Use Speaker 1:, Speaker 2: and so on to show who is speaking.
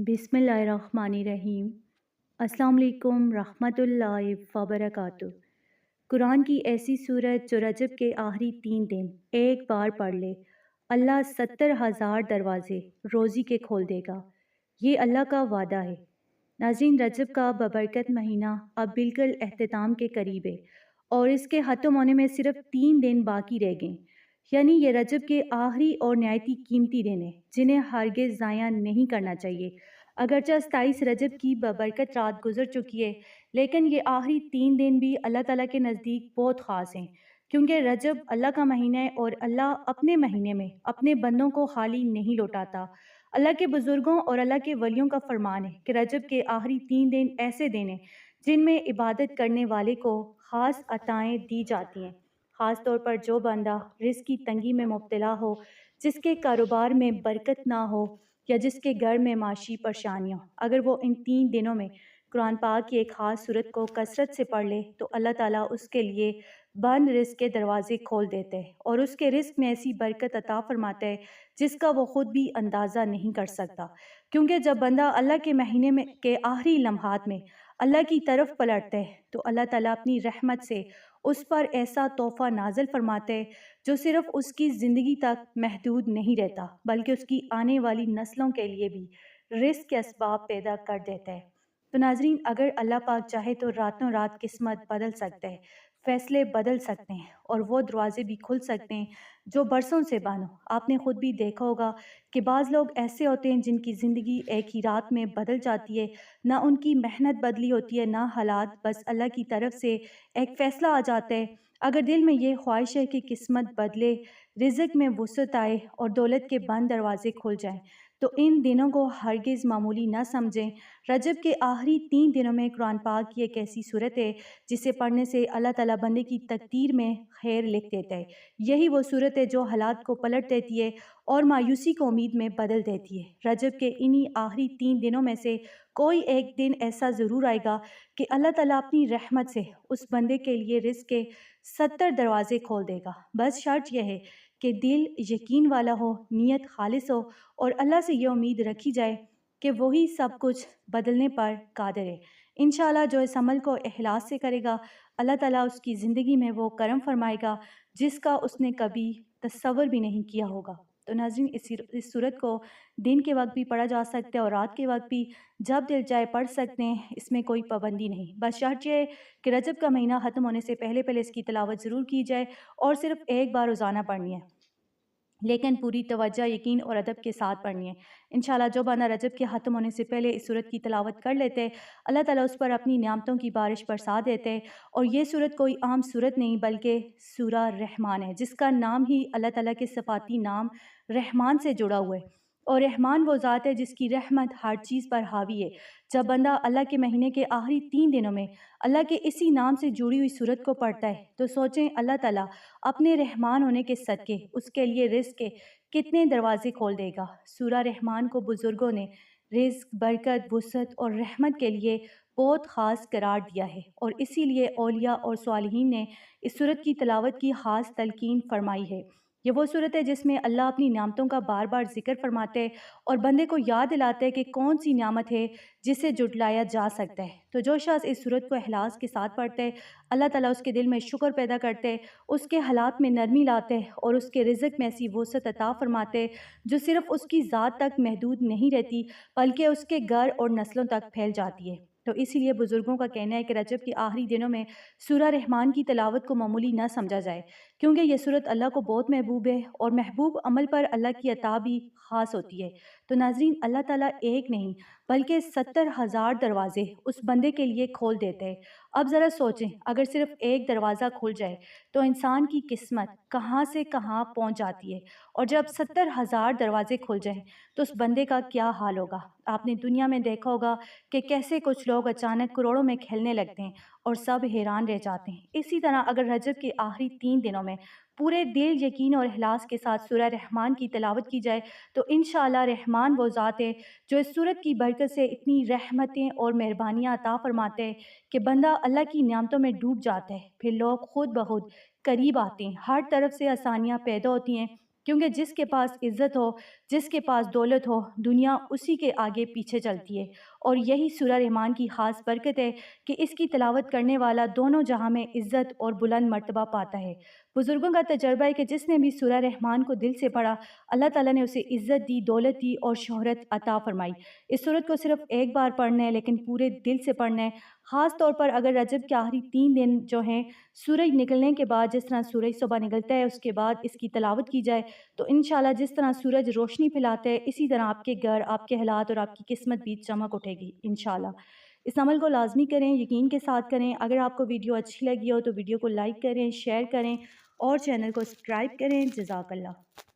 Speaker 1: بسم اللہ الرحمن الرحیم۔ السلام علیکم رحمۃ اللہ وبرکاتہ۔ قرآن کی ایسی صورت جو رجب کے آخری 3 دن ایک بار پڑھ لے، اللہ 70,000 دروازے روزی کے کھول دے گا۔ یہ اللہ کا وعدہ ہے۔ ناظرین، رجب کا ببرکت مہینہ اب بالکل اختتام کے قریب ہے اور اس کے ختم ہونے میں صرف 3 دن باقی رہ گئے، یعنی یہ رجب کے آخری اور نہایت قیمتی دن ہیں جنہیں ہرگز ضائع نہیں کرنا چاہیے۔ اگرچہ 27 رجب کی ببرکت رات گزر چکی ہے، لیکن یہ آخری 3 دن بھی اللہ تعالیٰ کے نزدیک بہت خاص ہیں، کیونکہ رجب اللہ کا مہینہ ہے اور اللہ اپنے مہینے میں اپنے بندوں کو خالی نہیں لوٹاتا۔ اللہ کے بزرگوں اور اللہ کے ولیوں کا فرمان ہے کہ رجب کے آخری 3 دن ایسے دن ہیں جن میں عبادت کرنے والے کو خاص عطائیں دی جاتی ہیں، خاص طور پر جو بندہ رزق کی تنگی میں مبتلا ہو، جس کے کاروبار میں برکت نہ ہو یا جس کے گھر میں معاشی پریشانیاں، اگر وہ ان 3 دنوں میں قرآن پاک کی ایک خاص صورت کو کثرت سے پڑھ لے تو اللہ تعالیٰ اس کے لیے بند رزق کے دروازے کھول دیتے ہیں اور اس کے رزق میں ایسی برکت عطا فرماتا ہے جس کا وہ خود بھی اندازہ نہیں کر سکتا۔ کیونکہ جب بندہ اللہ کے مہینے میں کے آخری لمحات میں اللہ کی طرف پلٹتا ہے تو اللہ تعالیٰ اپنی رحمت سے اس پر ایسا تحفہ نازل فرماتے ہیں جو صرف اس کی زندگی تک محدود نہیں رہتا، بلکہ اس کی آنے والی نسلوں کے لیے بھی رزق کے اسباب پیدا کر دیتا ہے۔ تو ناظرین، اگر اللہ پاک چاہے تو راتوں رات قسمت بدل سکتا ہے، فیصلے بدل سکتے ہیں اور وہ دروازے بھی کھل سکتے ہیں جو برسوں سے بند ہو۔ آپ نے خود بھی دیکھا ہوگا کہ بعض لوگ ایسے ہوتے ہیں جن کی زندگی ایک ہی رات میں بدل جاتی ہے، نہ ان کی محنت بدلی ہوتی ہے نہ حالات، بس اللہ کی طرف سے ایک فیصلہ آ جاتا ہے۔ اگر دل میں یہ خواہش ہے کہ قسمت بدلے، رزق میں وسعت آئے اور دولت کے بند دروازے کھل جائیں، تو ان دنوں کو ہرگز معمولی نہ سمجھیں۔ رجب کے آخری 3 دنوں میں قرآن پاک کی ایک ایسی صورت ہے جسے پڑھنے سے اللہ تعالیٰ بندے کی تقدیر میں خیر لکھ دیتا ہے۔ یہی وہ صورت ہے جو حالات کو پلٹ دیتی ہے اور مایوسی کو امید میں بدل دیتی ہے۔ رجب کے انہی آخری 3 دنوں میں سے کوئی ایک دن ایسا ضرور آئے گا کہ اللہ تعالیٰ اپنی رحمت سے اس بندے کے لیے رزق کے 70 دروازے کھول دے گا۔ بس شرط یہ ہے کہ دل یقین والا ہو، نیت خالص ہو اور اللہ سے یہ امید رکھی جائے کہ وہی سب کچھ بدلنے پر قادر ہے۔ انشاءاللہ جو اس عمل کو اخلاص سے کرے گا، اللہ تعالیٰ اس کی زندگی میں وہ کرم فرمائے گا جس کا اس نے کبھی تصور بھی نہیں کیا ہوگا۔ تو ناظرین، اس صورت کو دن کے وقت بھی پڑھا جا سکتا ہے اور رات کے وقت بھی جب دل چاہے پڑھ سکتے ہیں، اس میں کوئی پابندی نہیں۔ بس شرط یہ ہے کہ رجب کا مہینہ ختم ہونے سے پہلے اس کی تلاوت ضرور کی جائے اور صرف ایک بار روزانہ پڑھنی ہے، لیکن پوری توجہ، یقین اور ادب کے ساتھ پڑھنی ہے۔ انشاءاللہ جو بندہ رجب کے ختم ہونے سے پہلے اس صورت کی تلاوت کر لیتے ہیں، اللہ تعالیٰ اس پر اپنی نعمتوں کی بارش برسا دیتے ہیں۔ اور یہ صورت کوئی عام صورت نہیں بلکہ سورہ رحمان ہے، جس کا نام ہی اللہ تعالیٰ کے صفاتی نام رحمان سے جڑا ہوا ہے۔ اور رحمان وہ ذات ہے جس کی رحمت ہر چیز پر حاوی ہے۔ جب بندہ اللہ کے مہینے کے آخری 3 دنوں میں اللہ کے اسی نام سے جڑی ہوئی صورت کو پڑھتا ہے تو سوچیں اللہ تعالیٰ اپنے رحمان ہونے کے صدقے اس کے لیے رزق کے کتنے دروازے کھول دے گا۔ سورہ رحمان کو بزرگوں نے رزق، برکت، وسعت اور رحمت کے لیے بہت خاص قرار دیا ہے، اور اسی لیے اولیاء اور صالحین نے اس صورت کی تلاوت کی خاص تلقین فرمائی ہے۔ یہ وہ صورت ہے جس میں اللہ اپنی نعمتوں کا بار بار ذکر فرماتے ہیں اور بندے کو یاد دلاتے ہیں کہ کون سی نعمت ہے جسے جھٹلایا جا سکتا ہے۔ تو جو شخص اس صورت کو اخلاص کے ساتھ پڑھتے ہے، اللہ تعالیٰ اس کے دل میں شکر پیدا کرتے ہیں، اس کے حالات میں نرمی لاتے ہیں اور اس کے رزق میں ایسی وسعت عطا فرماتے ہیں جو صرف اس کی ذات تک محدود نہیں رہتی بلکہ اس کے گھر اور نسلوں تک پھیل جاتی ہے۔ تو اسی لیے بزرگوں کا کہنا ہے کہ رجب کے آخری دنوں میں سورہ رحمان کی تلاوت کو معمولی نہ سمجھا جائے، کیونکہ یہ صورت اللہ کو بہت محبوب ہے اور محبوب عمل پر اللہ کی عطا بھی خاص ہوتی ہے۔ تو ناظرین، اللہ تعالیٰ ایک نہیں بلکہ 70,000 دروازے اس بندے کے لیے کھول دیتے ہیں۔ اب ذرا سوچیں، اگر صرف ایک دروازہ کھل جائے تو انسان کی قسمت کہاں سے کہاں پہنچ جاتی ہے، اور جب 70,000 دروازے کھل جائیں تو اس بندے کا کیا حال ہوگا۔ آپ نے دنیا میں دیکھا ہوگا کہ کیسے کچھ لوگ اچانک کروڑوں میں کھیلنے لگتے ہیں اور سب حیران رہ جاتے ہیں۔ اسی طرح اگر رجب کے آخری 3 دنوں میں پورے دل، یقین اور اخلاص کے ساتھ سورہ رحمان کی تلاوت کی جائے تو انشاءاللہ رحمان وہ ذات ہے جو اس سورت کی برکت سے اتنی رحمتیں اور مہربانیاں عطا فرماتے ہیں کہ بندہ اللہ کی نعمتوں میں ڈوب جاتا ہے، پھر لوگ خود بخود قریب آتے ہیں، ہر طرف سے آسانیاں پیدا ہوتی ہیں، کیونکہ جس کے پاس عزت ہو، جس کے پاس دولت ہو دنیا اسی کے آگے پیچھے چلتی ہے، اور یہی سورہ رحمان کی خاص برکت ہے کہ اس کی تلاوت کرنے والا دونوں جہاں میں عزت اور بلند مرتبہ پاتا ہے۔ بزرگوں کا تجربہ ہے کہ جس نے بھی سورہ رحمان کو دل سے پڑھا، اللہ تعالیٰ نے اسے عزت دی، دولت دی اور شہرت عطا فرمائی۔ اس سورت کو صرف ایک بار پڑھنا ہے، لیکن پورے دل سے پڑھنا ہے، خاص طور پر اگر رجب کے آخری 3 دن جو ہیں سورج نکلنے کے بعد، جس طرح سورج صبح نکلتا ہے اس کے بعد اس کی تلاوت کی جائے تو انشاءاللہ جس طرح سورج روشنی پھیلاتا ہے اسی طرح آپ کے گھر، آپ کے حالات اور آپ کی قسمت بھی چمک اٹھے گی انشاءاللہ۔ اس عمل کو لازمی کریں، یقین کے ساتھ کریں۔ اگر آپ کو ویڈیو اچھی لگی ہو تو ویڈیو کو لائک کریں، شیئر کریں اور چینل کو سبسکرائب کریں۔ جزاک اللہ۔